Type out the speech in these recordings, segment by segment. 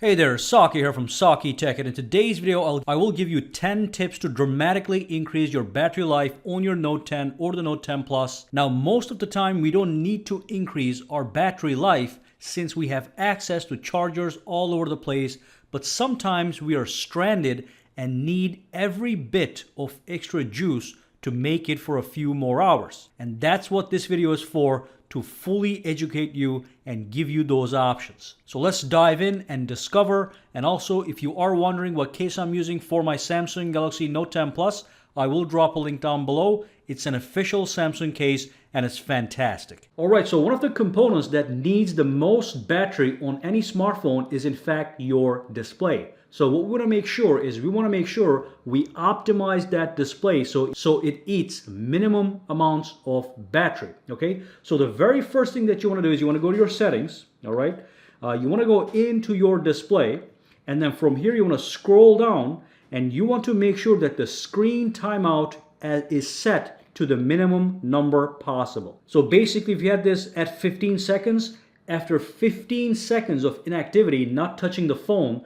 Hey there, Saki here from SAKITECH, and in today's video I will give you 10 tips to dramatically increase your battery life on your Note 10 or the Note 10 Plus. Now most of the time we don't need to increase our battery life since we have access to chargers all over the place, but sometimes we are stranded and need every bit of extra juice to make it for a few more hours. And that's what this video is for, to fully educate you and give you those options. So let's dive in and discover. And also, if you are wondering what case I'm using for my Samsung Galaxy Note 10 Plus, I will drop a link down below. It's an official Samsung case and it's fantastic. Alright, so one of the components that needs the most battery on any smartphone is in fact your display. So what we want to make sure is we optimize that display so it eats minimum amounts of battery. Okay, so the very first thing that you want to do is you want to go to your settings. All right, you want to go into your display, and then from here you want to scroll down and you want to make sure that the screen timeout is set to the minimum number possible. So basically, if you had this at 15 seconds, after 15 seconds of inactivity, not touching the phone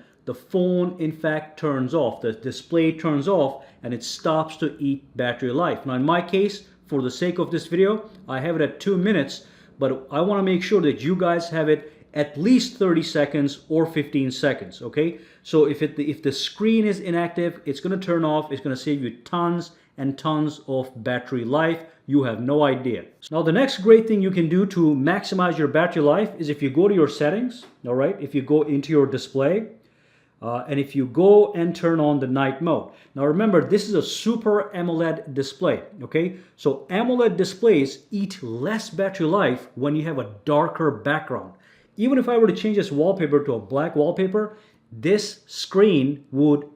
in fact turns off, the display turns off, and it stops to eat battery life. Now in my case, for the sake of this video, I have it at 2 minutes, but I want to make sure that you guys have it at least 30 seconds or 15 seconds, okay? So if the screen is inactive, it's going to turn off, it's going to save you tons and tons of battery life. You have no idea. Now the next great thing you can do to maximize your battery life is if you go to your settings, all right? If you go into your display, and if you go and turn on the night mode. Now remember, this is a Super AMOLED display, okay? So AMOLED displays eat less battery life when you have a darker background. Even if I were to change this wallpaper to a black wallpaper, this screen would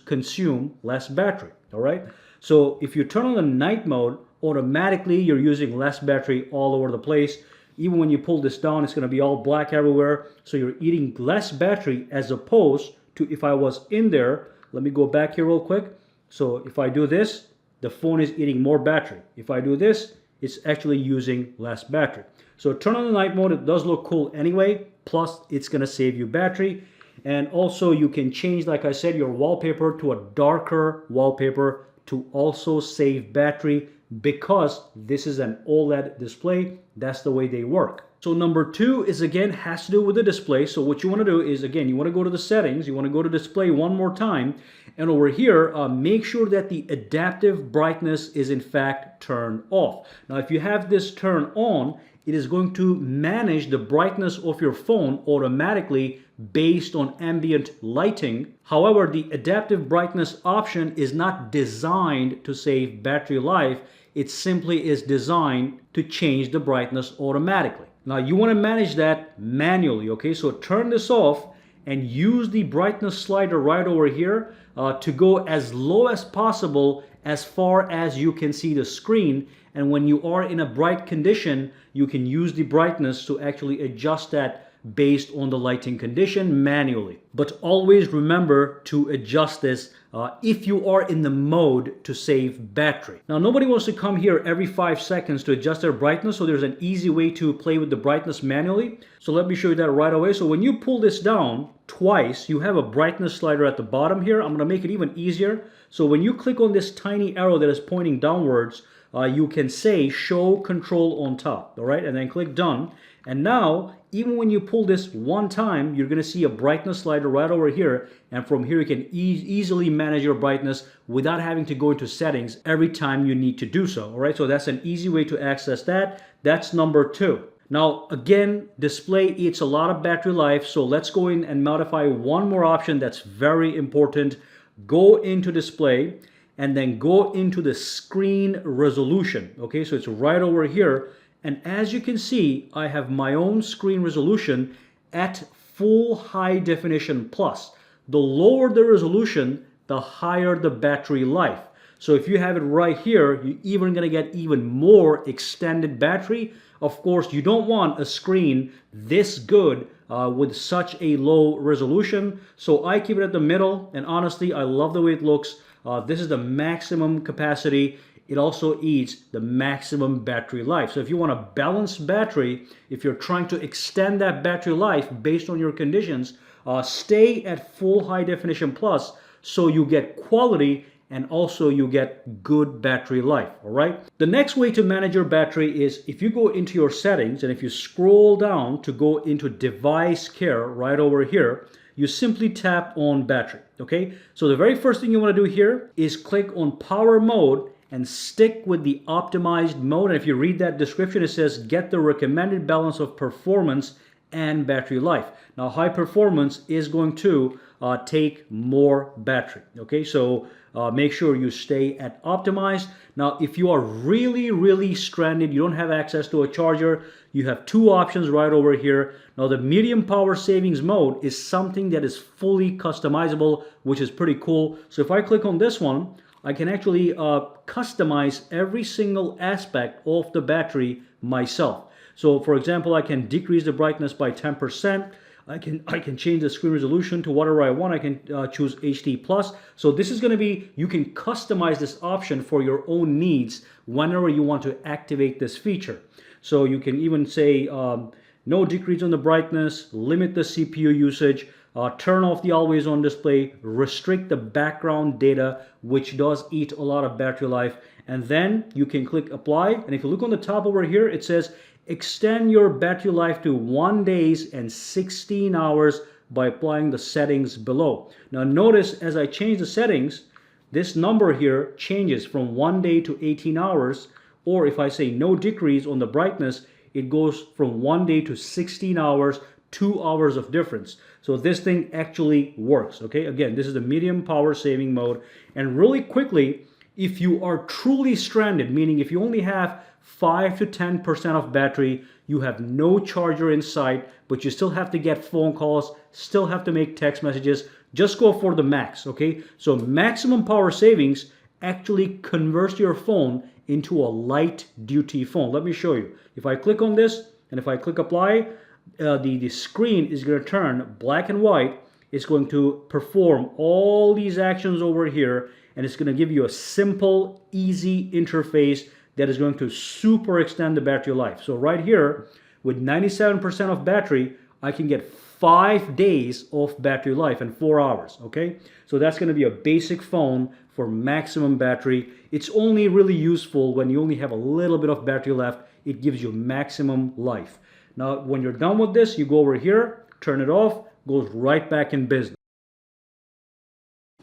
consume less battery, all right? So if you turn on the night mode, automatically you're using less battery all over the place. Even when you pull this down, it's going to be all black everywhere. So you're eating less battery as opposed to if I was in there. Let me go back here real quick. So if I do this, the phone is eating more battery. If I do this, it's actually using less battery. So turn on the night mode. It does look cool anyway. Plus, it's going to save you battery. And also, you can change, like I said, your wallpaper to a darker wallpaper to also save battery, because this is an OLED display. That's the way they work. So number 2 is, again, has to do with the display. So what you want to do is, again, you want to go to the settings, you want to go to display one more time, and over here make sure that the adaptive brightness is in fact turned off. Now if you have this turned on, it is going to manage the brightness of your phone automatically based on ambient lighting. However, the adaptive brightness option is not designed to save battery life. It simply is designed to change the brightness automatically. Now you want to manage that manually, okay? So turn this off and use the brightness slider right over here to go as low as possible as far as you can see the screen. And when you are in a bright condition, you can use the brightness to actually adjust that based on the lighting condition manually. But always remember to adjust this if you are in the mode to save battery. Now nobody wants to come here every 5 seconds to adjust their brightness, so there's an easy way to play with the brightness manually. So let me show you that right away. So when you pull this down twice, you have a brightness slider at the bottom here. I'm going to make it even easier. So when you click on this tiny arrow that is pointing downwards, you can say show control on top, all right, and then click done. And now even when you pull this one time, you're going to see a brightness slider right over here, and from here you can easily manage your brightness without having to go into settings every time you need to do so. All right, so that's an easy way to access that. That's number 2. Now again, display eats a lot of battery life, so let's go in and modify one more option that's very important. Go into display and then go into the screen resolution. Okay, so it's right over here. And as you can see, I have my own screen resolution at full high definition plus. The lower the resolution, the higher the battery life. So if you have it right here, you're even going to get even more extended battery. Of course, you don't want a screen this good with such a low resolution. So I keep it at the middle, and honestly, I love the way it looks. This is the maximum capacity. It also eats the maximum battery life. So if you want a balanced battery, if you're trying to extend that battery life based on your conditions, stay at full high definition plus so you get quality and also you get good battery life. All right. The next way to manage your battery is if you go into your settings and if you scroll down to go into device care right over here, you simply tap on battery. Okay. So the very first thing you want to do here is click on power mode and stick with the optimized mode. And if you read that description, it says get the recommended balance of performance and battery life. Now, high performance is going to take more battery. Okay, so make sure you stay at optimized. Now, if you are really stranded, you don't have access to a charger, you have two options right over here. Now, the medium power savings mode is something that is fully customizable, which is pretty cool. So if I click on this one, I can actually customize every single aspect of the battery myself. So for example, I can decrease the brightness by 10%. I can change the screen resolution to whatever I want. I can choose HD plus. So this is going to be, you can customize this option for your own needs whenever you want to activate this feature. So you can even say no decrease on the brightness, limit the CPU usage, turn off the always on display, restrict the background data, which does eat a lot of battery life. And then you can click apply. And if you look on the top over here, it says extend your battery life to 1 day and 16 hours by applying the settings below. Now notice as I change the settings, this number here changes from 1 day to 18 hours. Or if I say no decrease on the brightness, it goes from 1 day to 16 hours, 2 hours of difference. So this thing actually works. Okay, again, this is the medium power saving mode. And really quickly, if you are truly stranded, meaning if you only have 5 to 10% of battery, you have no charger in sight, but you still have to get phone calls, still have to make text messages, just go for the max. Okay, so maximum power savings actually converts your phone into a light duty phone. Let me show you. If I click on this and if I click apply, the screen is going to turn black and white. It's going to perform all these actions over here, and it's going to give you a simple, easy interface that is going to super extend the battery life. So right here, with 97% of battery, I can get 5 days of battery life in 4 hours, okay? So that's going to be a basic phone for maximum battery. It's only really useful when you only have a little bit of battery left. It gives you maximum life. Now, when you're done with this, you go over here, turn it off, goes right back in business.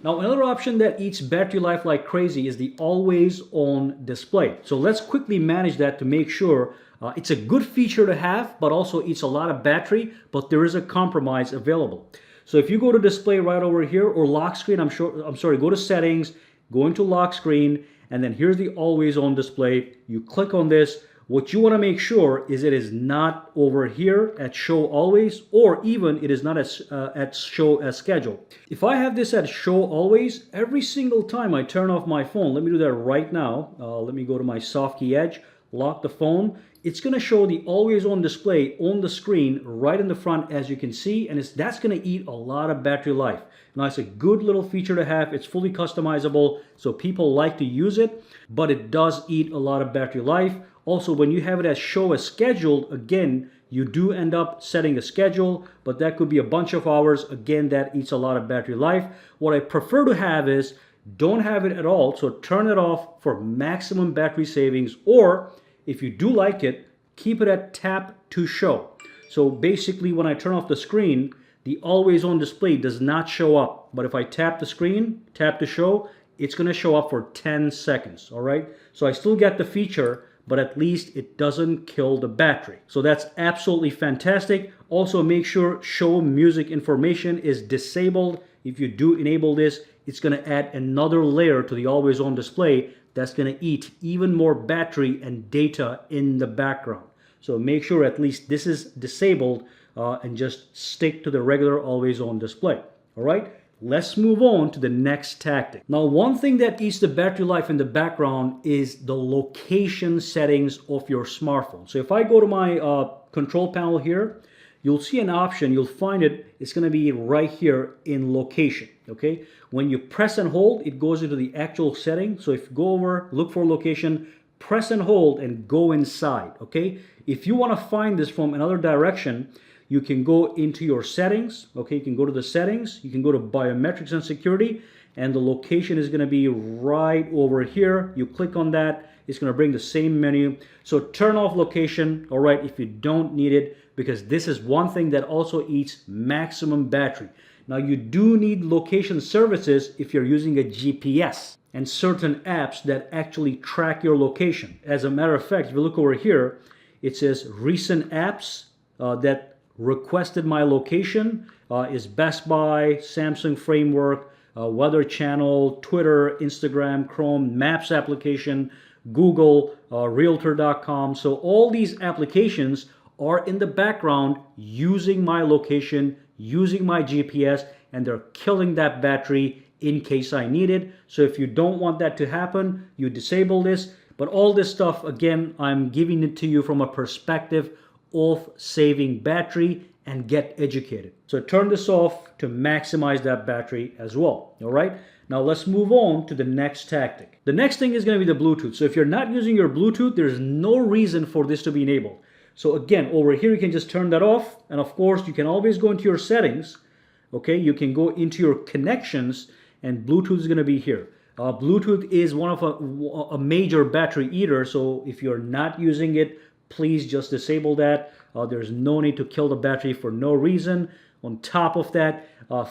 Now, another option that eats battery life like crazy is the always on display. So let's quickly manage that to make sure it's a good feature to have, but also eats a lot of battery, but there is a compromise available. So if you go to display right over here, or lock screen, go to settings, go into lock screen, and then here's the always on display. You click on this. What you want to make sure is it is not over here at show always, or even it is not at show as scheduled. If I have this at show always, every single time I turn off my phone, let me do that right now. Let me go to my soft key edge, lock the phone. It's going to show the always on display on the screen right in the front, as you can see, and that's going to eat a lot of battery life. Now, it's a good little feature to have. It's fully customizable, so people like to use it, but it does eat a lot of battery life. Also, when you have it as show as scheduled, again, you do end up setting a schedule, but that could be a bunch of hours. Again, that eats a lot of battery life. What I prefer to have is don't have it at all, so turn it off for maximum battery savings, or if you do like it, keep it at tap to show. So basically, when I turn off the screen, the always on display does not show up. But if I tap the screen, tap to show, it's going to show up for 10 seconds. All right. So I still get the feature, but at least it doesn't kill the battery. So that's absolutely fantastic. Also, make sure show music information is disabled. If you do enable this, it's going to add another layer to the always on display that's going to eat even more battery and data in the background. So make sure at least this is disabled and just stick to the regular always on display. All right, let's move on to the next tactic. Now, one thing that eats the battery life in the background is the location settings of your smartphone. So if I go to my control panel here, you'll see an option, you'll find it, it's going to be right here in location, okay? When you press and hold, it goes into the actual setting. So if you go over, look for location, press and hold and go inside, okay? If you want to find this from another direction, you can go into your settings. Okay, you can go to the settings, you can go to biometrics and security, and the location is going to be right over here. You click on that, it's going to bring the same menu. So turn off location, all right, if you don't need it, because this is one thing that also eats maximum battery. Now you do need location services if you're using a GPS and certain apps that actually track your location. As a matter of fact, if you look over here, it says recent apps that requested my location is Best Buy, Samsung Framework, Weather Channel, Twitter, Instagram, Chrome, Maps application, Google, Realtor.com. So all these applications are in the background using my location, using my GPS, and they're killing that battery in case I need it. So if you don't want that to happen, you disable this. But all this stuff, again, I'm giving it to you from a perspective of saving battery and get educated. So turn this off to maximize that battery as well. All right. Now let's move on to the next tactic. The next thing is going to be the Bluetooth. So if you're not using your Bluetooth, there's no reason for this to be enabled. So again, over here, you can just turn that off. And of course, you can always go into your settings. Okay, you can go into your connections and Bluetooth is going to be here. Bluetooth is one of a major battery eater. So if you're not using it, please just disable that. There's no need to kill the battery for no reason. On top of that,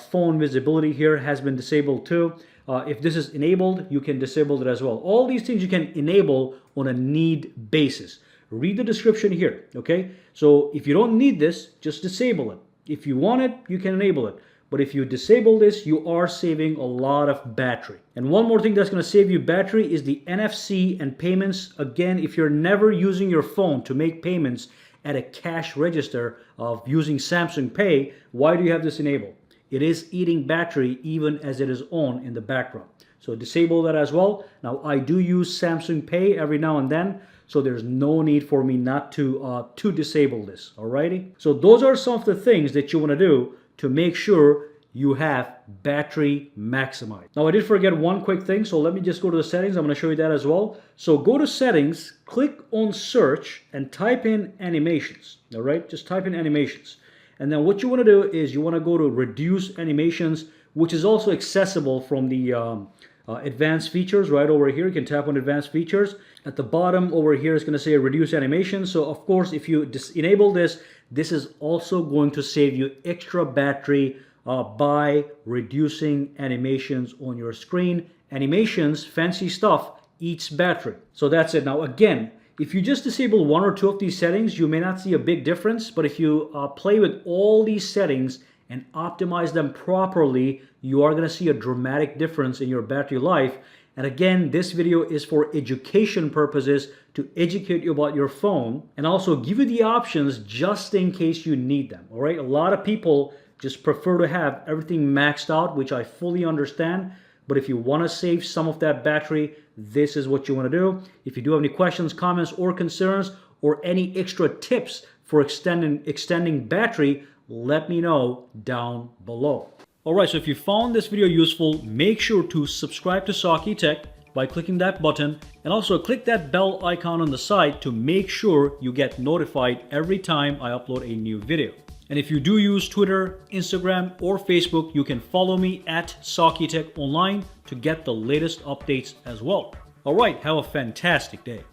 phone visibility here has been disabled too. If this is enabled, you can disable it as well. All these things you can enable on a need basis. Read the description here, okay? So if you don't need this, just disable it. If you want it, you can enable it. But if you disable this, you are saving a lot of battery. And one more thing that's going to save you battery is the NFC and payments. Again, if you're never using your phone to make payments at a cash register of using Samsung Pay, why do you have this enabled? It is eating battery even as it is on in the background. So disable that as well. Now I do use Samsung Pay every now and then, so there's no need for me not to disable this. Alrighty. So those are some of the things that you want to do to make sure you have battery maximized. Now I did forget one quick thing, so let me just go to the settings. I'm going to show you that as well. So go to settings, click on search, and type in animations. All right, just type in animations. And then what you want to do is you want to go to reduce animations, which is also accessible from the advanced features right over here. You can tap on advanced features. At the bottom over here is going to say reduce animation. So of course, if you enable this, this is also going to save you extra battery by reducing animations on your screen. Animations, fancy stuff, eats battery. So that's it. Now again, if you just disable one or two of these settings, you may not see a big difference. But if you play with all these settings and optimize them properly, you are going to see a dramatic difference in your battery life. And again, this video is for education purposes, to educate you about your phone and also give you the options just in case you need them. All right. A lot of people just prefer to have everything maxed out, which I fully understand. But if you want to save some of that battery, this is what you want to do. If you do have any questions, comments, or concerns, or any extra tips for extending battery, let me know down below. Alright, so if you found this video useful, make sure to subscribe to SAKITECH by clicking that button, and also click that bell icon on the side to make sure you get notified every time I upload a new video. And if you do use Twitter, Instagram, or Facebook, you can follow me at SAKITECH online to get the latest updates as well. Alright, have a fantastic day.